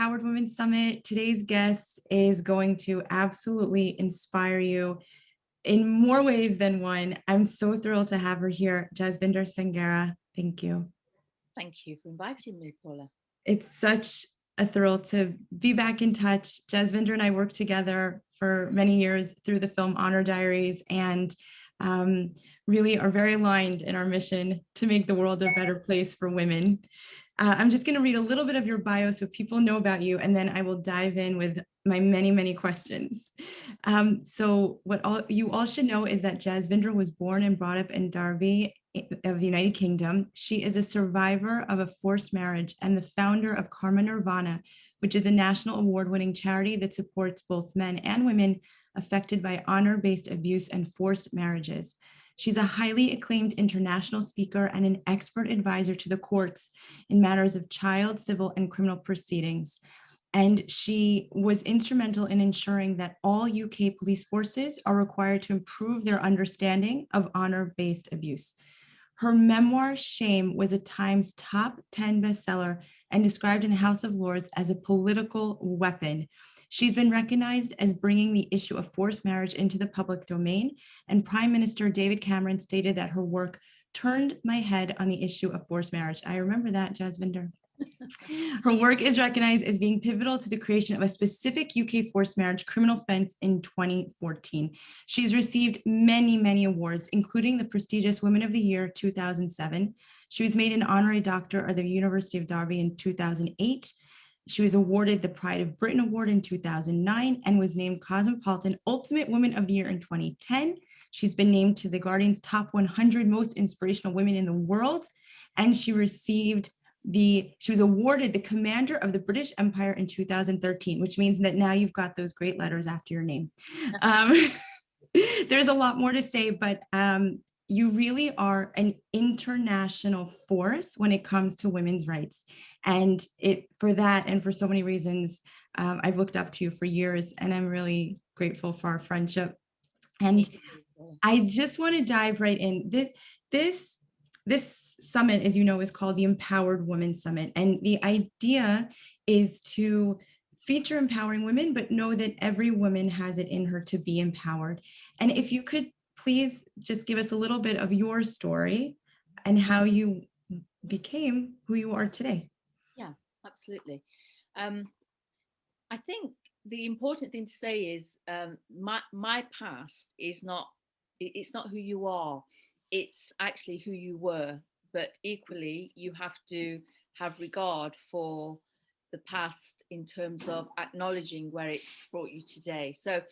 Empowered Women Summit. Today's guest is going to absolutely inspire you in more ways than one. I'm so thrilled to have her here, Jasvinder Sanghera. Thank you. Thank you for inviting me, Paula. It's such a thrill to be back in touch. Jasvinder and I worked together for many years through the film Honor Diaries, and really are very aligned in our mission to make the world a better place for women. I'm just going to read a little bit of your bio so people know about you, and then I will dive in with my many, many questions. So you all should know is that Jasvinder was born and brought up in Derby of the United Kingdom. She is a survivor of a forced marriage and the founder of Karma Nirvana, which is a national award-winning charity that supports both men and women affected by honor-based abuse and forced marriages. She's a highly acclaimed international speaker and an expert advisor to the courts in matters of child, civil, and criminal proceedings. And she was instrumental in ensuring that all UK police forces are required to improve their understanding of honor-based abuse. Her memoir, Shame, was a Times top 10 bestseller and described in the House of Lords as a political weapon. She's been recognized as bringing the issue of forced marriage into the public domain, and Prime Minister David Cameron stated that her work turned my head on the issue of forced marriage. I remember that, Jasvinder. Her work is recognized as being pivotal to the creation of a specific UK forced marriage criminal offense in 2014. She's received many, many awards, including the prestigious Women of the Year 2007. She was made an honorary doctor of the University of Derby in 2008. She was awarded the Pride of Britain Award in 2009 and was named Cosmopolitan Ultimate Woman of the Year in 2010. She's been named to The Guardian's top 100 most inspirational women in the world, and she was awarded the Commander of the British Empire in 2013, which means that now you've got those great letters after your name. There's a lot more to say, but you really are an international force when it comes to women's rights. And for that and for so many reasons, I've looked up to you for years, and I'm really grateful for our friendship. And I just want to dive right in. This summit, as you know, is called the Empowered Women Summit. And the idea is to feature empowering women, but know that every woman has it in her to be empowered. And if you could please just give us a little bit of your story and how you became who you are today. Yeah, absolutely. I think the important thing to say is my past is it's not who you are. It's actually who you were, but equally you have to have regard for the past in terms of acknowledging where it's brought you today. So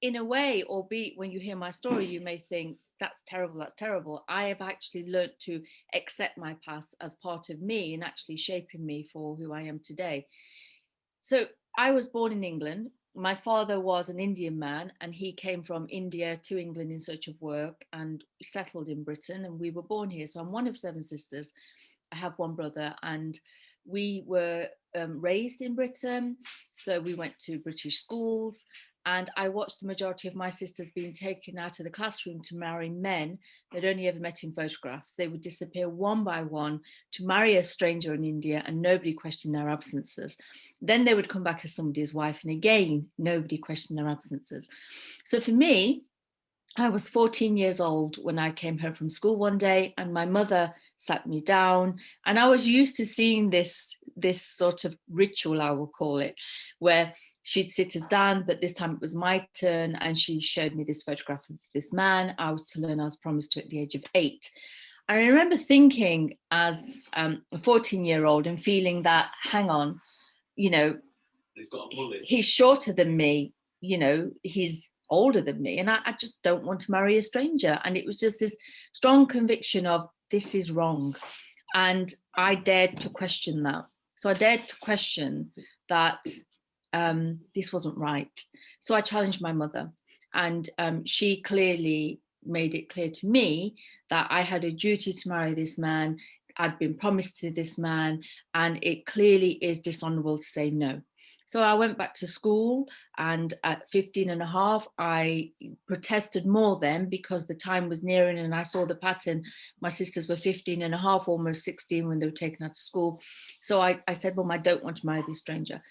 in a way, albeit when you hear my story, you may think that's terrible, that's terrible. I have actually learned to accept my past as part of me and actually shaping me for who I am today. So I was born in England. My father was an Indian man, and he came from India to England in search of work and settled in Britain, and we were born here. So I'm one of 7 sisters. I have one brother, and we were raised in Britain. So we went to British schools, and I watched the majority of my sisters being taken out of the classroom to marry men they'd only ever met in photographs. They would disappear one by one to marry a stranger in India, and nobody questioned their absences. Then they would come back as somebody's wife, and again, nobody questioned their absences. So for me, I was 14 years old when I came home from school one day, and my mother sat me down, and I was used to seeing this sort of ritual, I will call it, where she'd sit us down, but this time it was my turn, and she showed me this photograph of this man I was to learn I was promised to at the age of 8. I remember thinking as a 14-year-old and feeling that, hang on, you know, he's shorter than me, you know, he's older than me, and I just don't want to marry a stranger. And it was just this strong conviction of this is wrong. And I dared to question that. So I dared to question that this wasn't right. So I challenged my mother, and she clearly made it clear to me that I had a duty to marry this man. I'd been promised to this man, and it clearly is dishonorable to say no. So I went back to school, and at 15 and a half, I protested more then because the time was nearing and I saw the pattern. My sisters were 15 and a half, almost 16 when they were taken out of school. So I said, Mum, I don't want to marry this stranger.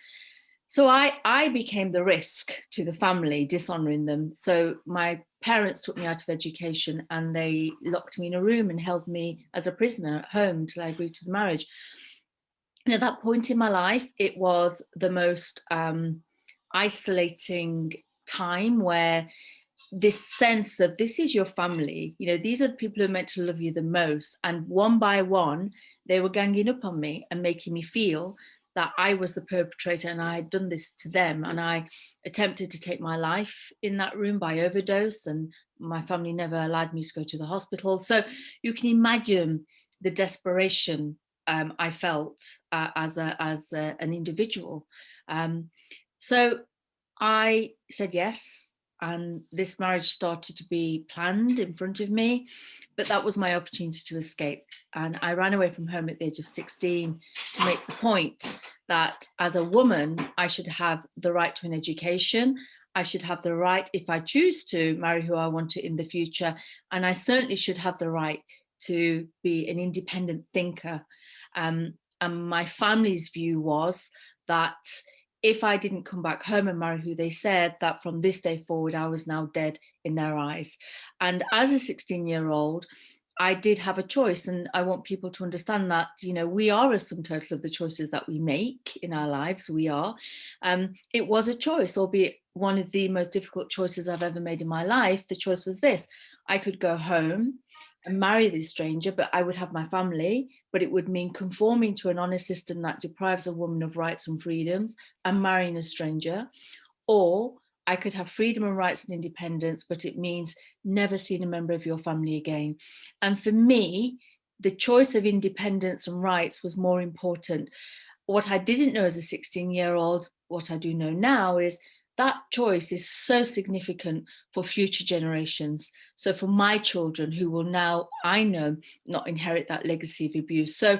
So I became the risk to the family, dishonoring them. So my parents took me out of education and they locked me in a room and held me as a prisoner at home until I agreed to the marriage. And at that point in my life, it was the most isolating time, where this sense of, this is your family, you know, these are the people who are meant to love you the most. And one by one, they were ganging up on me and making me feel that I was the perpetrator and I had done this to them. And I attempted to take my life in that room by overdose, and my family never allowed me to go to the hospital. So you can imagine the desperation I felt an individual. So I said yes, and this marriage started to be planned in front of me, but that was my opportunity to escape. And I ran away from home at the age of 16 to make the point that as a woman, I should have the right to an education. I should have the right, if I choose to marry who I want to in the future, and I certainly should have the right to be an independent thinker. And my family's view was that if I didn't come back home and marry who they said, that from this day forward, I was now dead in their eyes. And as a 16-year-old, I did have a choice. And I want people to understand that, you know, we are a sum total of the choices that we make in our lives. We are. It was a choice, albeit one of the most difficult choices I've ever made in my life. The choice was this: I could go home and marry this stranger, but I would have my family, but it would mean conforming to an honor system that deprives a woman of rights and freedoms and marrying a stranger. Or I could have freedom and rights and independence, but it means never seeing a member of your family again. And for me, the choice of independence and rights was more important. What I didn't know as a 16-year-old, what I do know now, is that choice is so significant for future generations. So for my children, who will now, I know, not inherit that legacy of abuse. So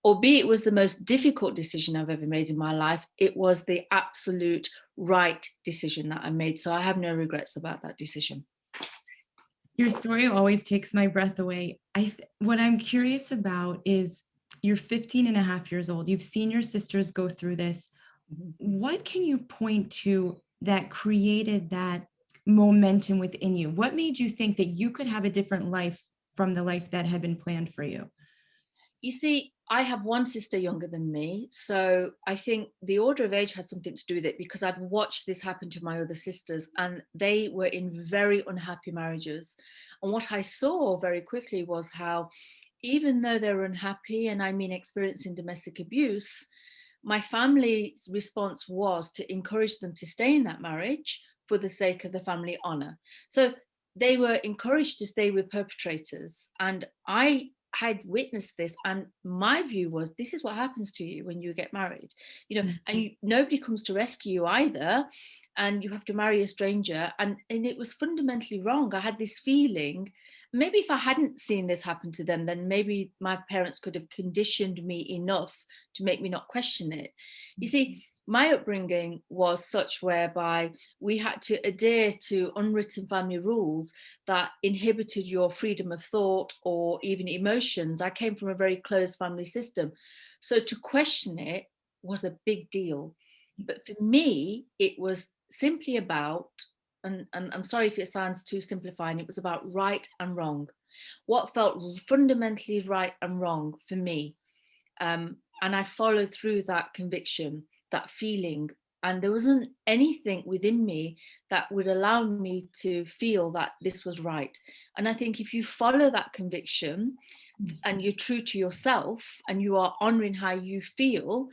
albeit it was the most difficult decision I've ever made in my life, it was the absolute right decision that I made. So I have no regrets about that decision. Your story always takes my breath away. What I'm curious about is, you're 15 and a half years old. You've seen your sisters go through this. Mhm. What can you point to that created that momentum within you? What made you think that you could have a different life from the life that had been planned for you? You see, I have one sister younger than me. So I think the order of age has something to do with it, because I've watched this happen to my other sisters and they were in very unhappy marriages. And what I saw very quickly was how, even though they were unhappy, and I mean experiencing domestic abuse, my family's response was to encourage them to stay in that marriage for the sake of the family honor. So they were encouraged to stay with perpetrators. And I had witnessed this, and my view was, this is what happens to you when you get married, you know, and nobody comes to rescue you either, and you have to marry a stranger. And it was fundamentally wrong. I had this feeling, maybe if I hadn't seen this happen to them, then maybe my parents could have conditioned me enough to make me not question it. You see, my upbringing was such whereby we had to adhere to unwritten family rules that inhibited your freedom of thought or even emotions. I came from a very closed family system. So to question it was a big deal. But for me, it was simply about, and I'm sorry if it sounds too simplifying, it was about right and wrong. What felt fundamentally right and wrong for me. And I followed through that conviction, that feeling. And there wasn't anything within me that would allow me to feel that this was right. And I think if you follow that conviction and you're true to yourself and you are honoring how you feel,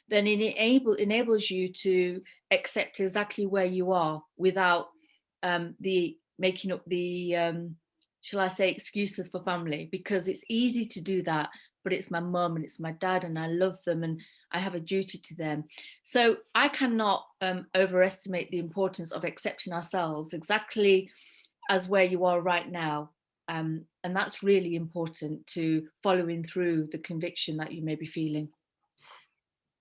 then it enables you to accept exactly where you are without the making up the shall I say, excuses for family, because it's easy to do that, but it's my mum and it's my dad and I love them and I have a duty to them. So I cannot overestimate the importance of accepting ourselves exactly as where you are right now. And that's really important to following through the conviction that you may be feeling.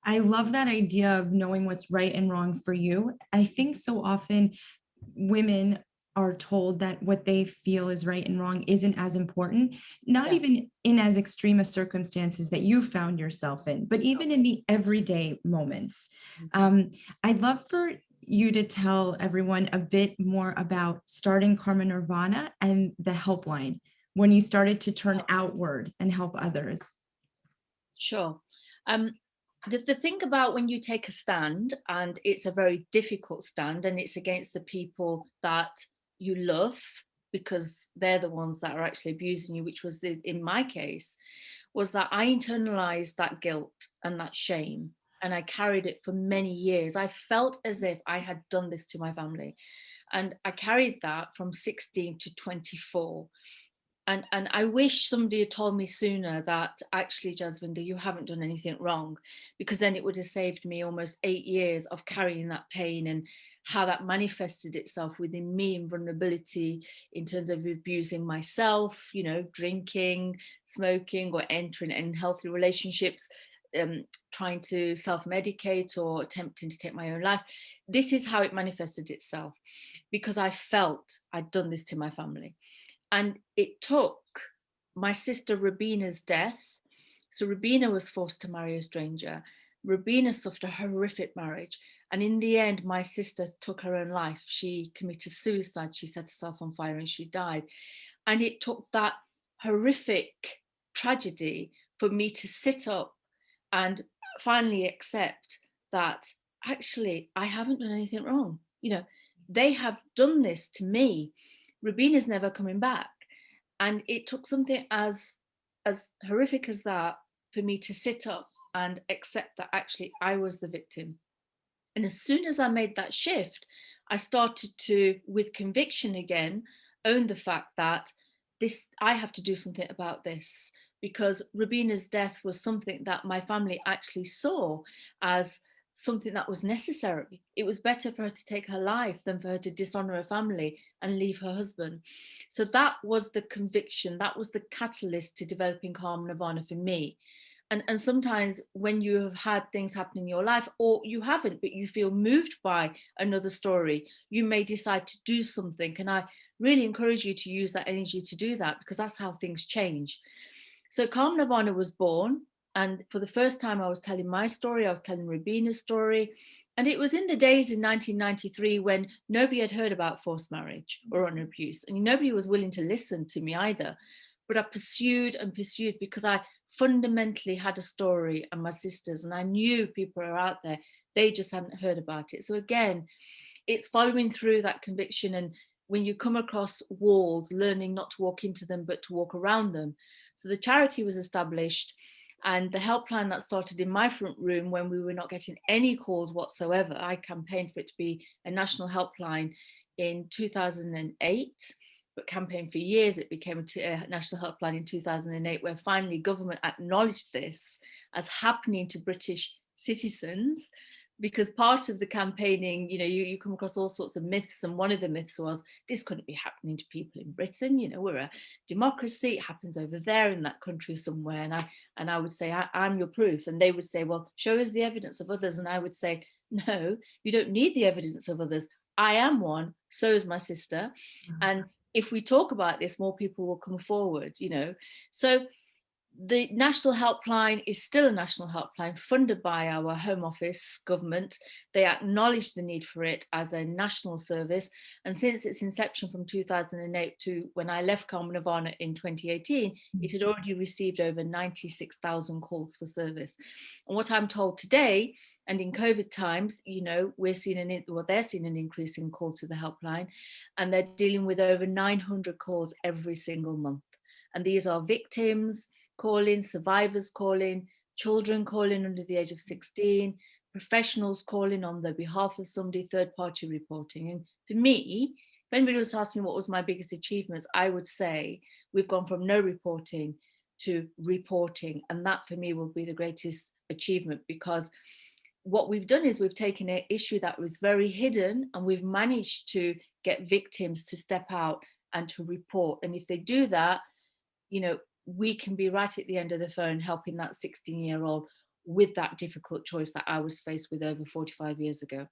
I love that idea of knowing what's right and wrong for you. I think so often women are told that what they feel is right and wrong isn't as important, not Yeah. even in as extreme as circumstances that you found yourself in, but even in the everyday moments. Mhm. Um, I'd love for you to tell everyone a bit more about starting Karma Nirvana and the helpline when you started to turn outward and help others. Sure. Um, the thing about when you take a stand, and it's a very difficult stand, and it's against the people that you love because they're the ones that are actually abusing you, which was in my case, was that I internalized that guilt and that shame. And I carried it for many years. I felt as if I had done this to my family. And I carried that from 16 to 24. And I wish somebody had told me sooner that actually, Jasvinder, you haven't done anything wrong, because then it would have saved me almost 8 years of carrying that pain and how that manifested itself within me in vulnerability in terms of abusing myself, drinking, smoking, or entering unhealthy relationships, trying to self-medicate or attempting to take my own life. This is how it manifested itself, because I felt I'd done this to my family. And it took my sister Rubina's death. So Rubina was forced to marry a stranger. Rubina suffered a horrific marriage. And in the end, my sister took her own life. She committed suicide. She set herself on fire and she died. And it took that horrific tragedy for me to sit up and finally accept that actually I haven't done anything wrong. They have done this to me. Rubina's never coming back. And it took something as horrific as that for me to sit up and accept that actually I was the victim. And as soon as I made that shift, I started to, with conviction again, own the fact that I have to do something about this, because Rubina's death was something that my family actually saw as something that was necessary. It was better for her to take her life than for her to dishonor her family and leave her husband. So that was the conviction, that was the catalyst to developing Karma Nirvana for me. And sometimes when you have had things happen in your life, or you haven't, but you feel moved by another story, you may decide to do something. And I really encourage you to use that energy to do that, because that's how things change. So Karma Nirvana was born. And for the first time, I was telling my story, I was telling Rubina's story. And it was in the days in 1993 when nobody had heard about forced marriage or honor abuse. And nobody was willing to listen to me either. But I pursued and pursued because I fundamentally had a story, and my sisters, and I knew people are out there. They just hadn't heard about it. So again, it's following through that conviction. And when you come across walls, learning not to walk into them, but to walk around them. So the charity was established, and the helpline that started in my front room when we were not getting any calls whatsoever. I campaigned for it to be a national helpline in 2008, but campaigned for years. It became a national helpline in 2008, where finally government acknowledged this as happening to British citizens. Because part of the campaigning, you come across all sorts of myths, and one of the myths was this couldn't be happening to people in Britain. We're a democracy; it happens over there in that country somewhere. And I would say, I'm your proof. And they would say, well, show us the evidence of others. And I would say, no, you don't need the evidence of others. I am one. So is my sister. And if we talk about this, more people will come forward. So the national helpline is still a national helpline funded by our Home Office government. They acknowledge the need for it as a national service. And since its inception from 2008 to when I left Karma Nirvana in 2018, it had already received over 96,000 calls for service. And what I'm told today, and in COVID times, they're seeing an increase in calls to the helpline, and they're dealing with over 900 calls every single month. And these are victims calling, survivors calling, children calling under the age of 16, professionals calling on the behalf of somebody, third party reporting. And for me, if anybody was to ask me what was my biggest achievements, I would say we've gone from no reporting to reporting. And that for me will be the greatest achievement, because what we've done is we've taken an issue that was very hidden, and we've managed to get victims to step out and to report. And if they do that, we can be right at the end of the phone helping that 16-year-old with that difficult choice that I was faced with over 45 years ago.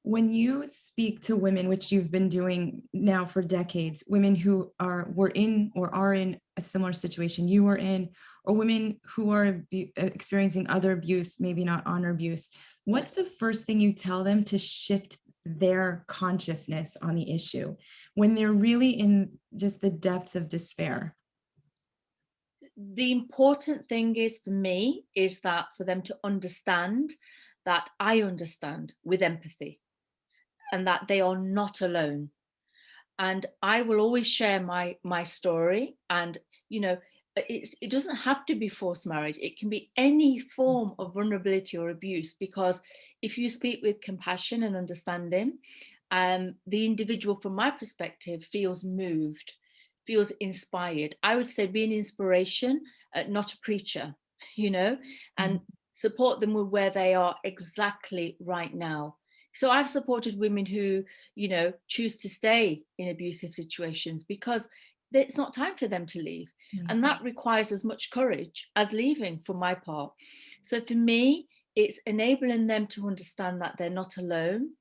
When you speak to women, which you've been doing now for decades, women who were in or are in a similar situation you were in, or women who are experiencing other abuse, maybe not honor abuse, Yeah. what's the first thing you tell them to shift their consciousness on the issue when they're really in just the depths of despair? The important thing is for me is that for them to understand that I understand with empathy and that they are not alone. And I will always share my story. And you know, it doesn't have to be forced marriage. It can be any form of vulnerability or abuse, because if you speak with compassion and understanding, the individual, from my perspective, feels moved, feels inspired. I would say be an inspiration, not a preacher, you know, and support them with where they are exactly right now. So I've supported women who, you know, choose to stay in abusive situations because it's not time for them to leave. Right. And that requires as much courage as leaving, for my part. So for me, it's enabling them to understand that they're not alone,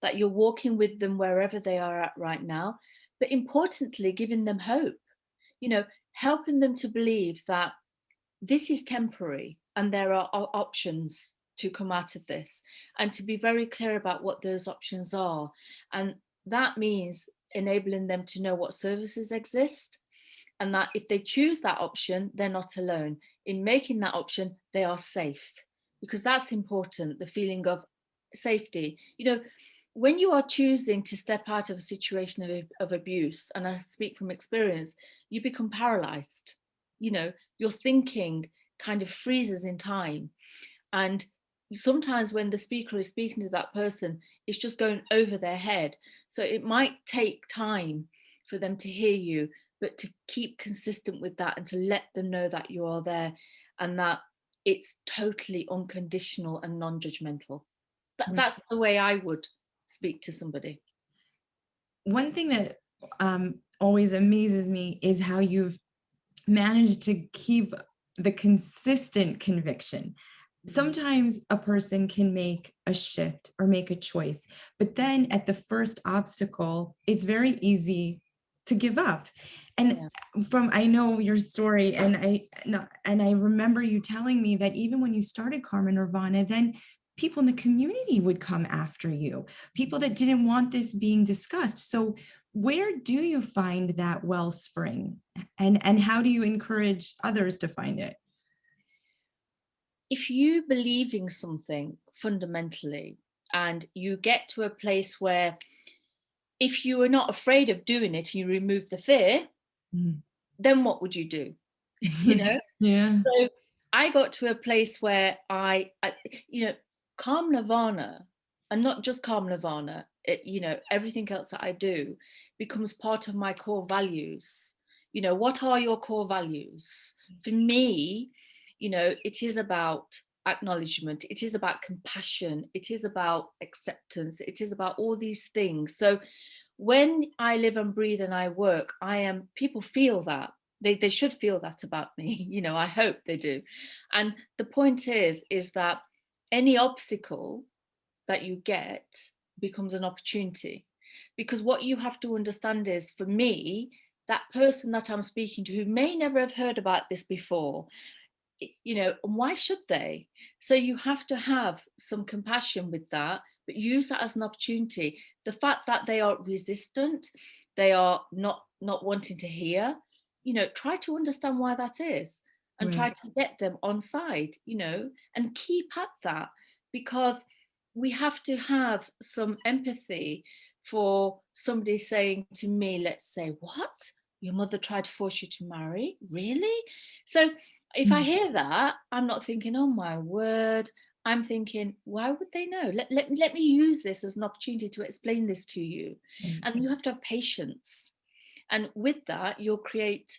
that you're walking with them wherever they are at right now, but importantly, giving them hope, you know, helping them to believe that this is temporary and there are options to come out of this, and to be very clear about what those options are. And that means enabling them to know what services exist, and that if they choose that option, they're not alone. In making that option, they are safe, because that's important, the feeling of safety. You know, when you are choosing to step out of a situation of abuse, and I speak from experience, you become paralyzed. You know, your thinking kind of freezes in time. And sometimes when the speaker is speaking to that person, it's just going over their head. So it might take time for them to hear you, but to keep consistent with that and to let them know that you are there and that it's totally unconditional and non-judgmental. Right. That's the way I would speak to somebody. One thing that always amazes me is how you've managed to keep the consistent conviction. Mm. Sometimes a person can make a shift or make a choice, but then at the first obstacle, it's very easy to give up. And Yeah. I know your story, and I remember you telling me that even when you started Karma Nirvana, then people in the community would come after you, people that didn't want this being discussed. So where do you find that wellspring, and how do you encourage others to find it? If you believe in something fundamentally and you get to a place where, if you are not afraid of doing it and you remove the fear, Mm. then what would you do? You know? Yeah. So I got to a place where you know, calm nirvana, and not just calm nirvana, you know, everything else that I do becomes part of my core values. You know, what are your core values? For me, you know, it is about acknowledgement, it is about compassion, it is about acceptance, it is about all these things. So when I live and breathe and I work, people feel that. They should feel that about me. You know, I hope they do. And the point is that any obstacle that you get becomes an opportunity. Because what you have to understand is, for me, that person that I'm speaking to who may never have heard about this before, you know, and why should they? So you have to have some compassion with that, but use that as an opportunity. The fact that they are resistant, they are not wanting to hear, you know, try to understand why that is, and try Right. to get them on side, you know, and keep at that, because we have to have some empathy for somebody saying to me, let's say, what, your mother tried to force you to marry, really? So if I Mm. hear that, I'm not thinking, oh my word. I'm thinking, why would they know? Let me use this as an opportunity to explain this to you. Right. And you have to have patience. And with that, you'll create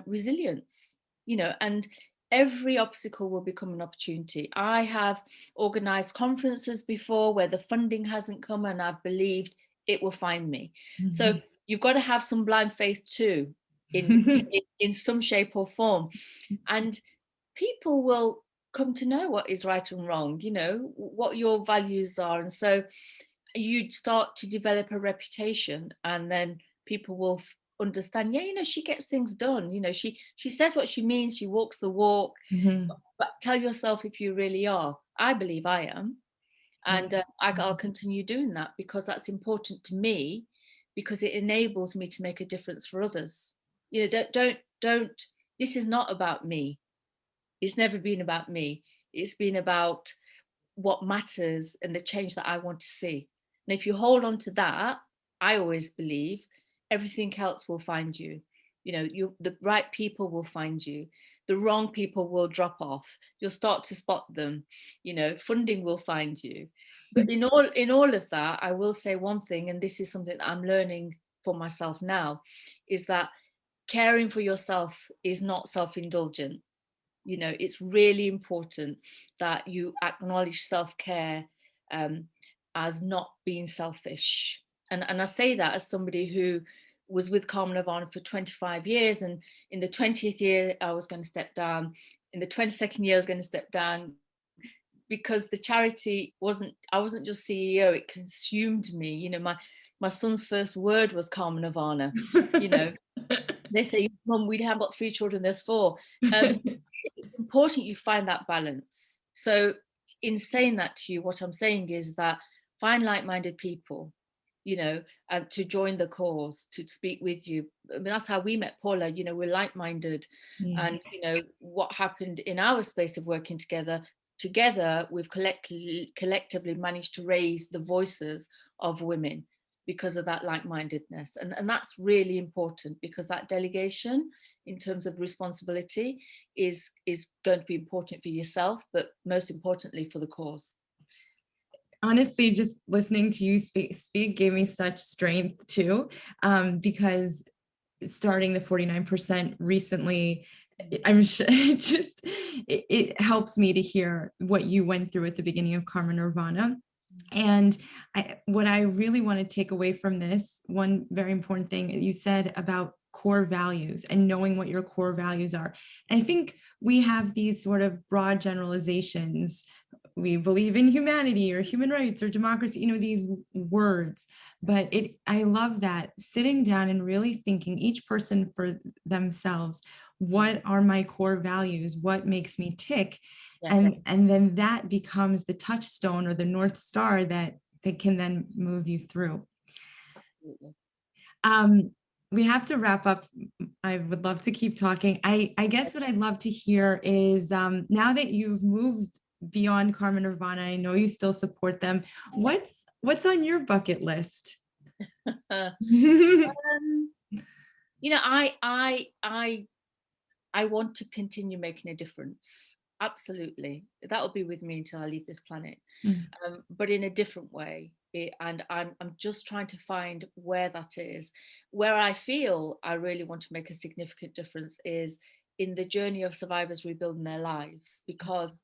resilience, you know, and every obstacle will become an opportunity. I have organized conferences before where the funding hasn't come, and I've believed it will find me. So Mhm. you've got to have some blind faith too, in some shape or form. And people will, come to know what is right and wrong, what your values are. And so you start to develop a reputation, and then people will understand, yeah, she gets things done. She says what she means, she walks the walk. Mhm. But tell yourself if you really are. I believe I am. And I'll continue doing that, because that's important to me, because it enables me to make a difference for others. Don't this is not about me. It's never been about me. It's been about what matters and the change that I want to see. And if you hold on to that, I always believe everything else will find you. The right people will find you. The wrong people will drop off. You'll start to spot them. Funding will find you. But in all of that, I will say one thing, and this is something that I'm learning for myself now, is that caring for yourself is not self-indulgent. It's really important that you acknowledge self-care as not being selfish. And I say that as somebody who was with Carmen Nirvana for 25 years, and in the 20th year I was going to step down. In the 22nd year I was going to step down, because the charity I wasn't just CEO, it consumed me. My son's first word was Carmen Nirvana. They say, Mum, we have got 3 children, there's 4. It's important you find that balance. So in saying that to you, what I'm saying is that find like-minded people, and to join the cause, to speak with you. I mean, that's how we met Paula. We're like-minded. Yeah. And what happened in our space of working together, we've collectively managed to raise the voices of women because of that like-mindedness. And that's really important, because that delegation in terms of responsibility is going to be important for yourself, but most importantly for the cause. Honestly, just listening to you speak gave me such strength too, because starting the 49% recently, I'm sure it helps me to hear what you went through at the beginning of Karma Nirvana. And what I really want to take away from this, one very important thing you said about core values and knowing what your core values are. And I think we have these sort of broad generalizations. We believe in humanity or human rights or democracy, these words. But I love that, sitting down and really thinking each person for themselves, what are my core values? What makes me tick? Yeah. And then that becomes the touchstone or the North Star that can then move you through. Absolutely. We have to wrap up. I would love to keep talking. I guess what I'd love to hear is, now that you've moved beyond Karma Nirvana, I know you still support them. What's on your bucket list? I want to continue making a difference. Absolutely. That will be with me until I leave this planet. But in a different way. And I'm just trying to find where that is. Where I feel I really want to make a significant difference is in the journey of survivors rebuilding their lives, because,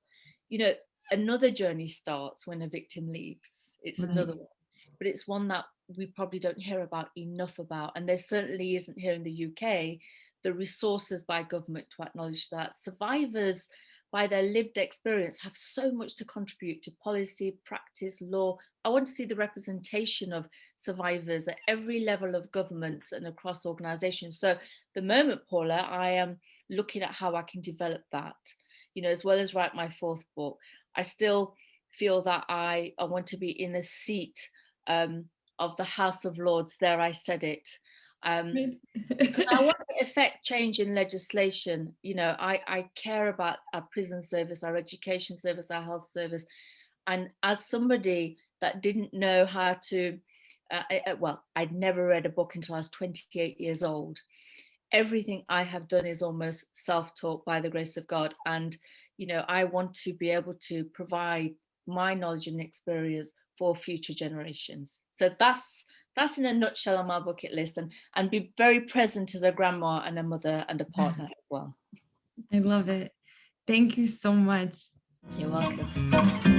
another journey starts when a victim leaves. It's Right. another one, but it's one that we probably don't hear about enough about. And there certainly isn't here in the UK the resources by government to acknowledge that survivors, by their lived experience, have so much to contribute to policy, practice, law. I want to see the representation of survivors at every level of government and across organizations. So the moment, Paula, I am looking at how I can develop that, as well as write my 4th book. I still feel that I want to be in the seat of the House of Lords. There, I said it. Because I want to affect change in legislation. I care about our prison service, our education service, our health service. And as somebody that didn't know how to, I'd never read a book until I was 28 years old. Everything I have done is almost self-taught by the grace of God. And, I want to be able to provide my knowledge and experience for future generations. So that's in a nutshell on my bucket list, and be very present as a grandma and a mother and a partner as well. I love it. Thank you so much. You're welcome.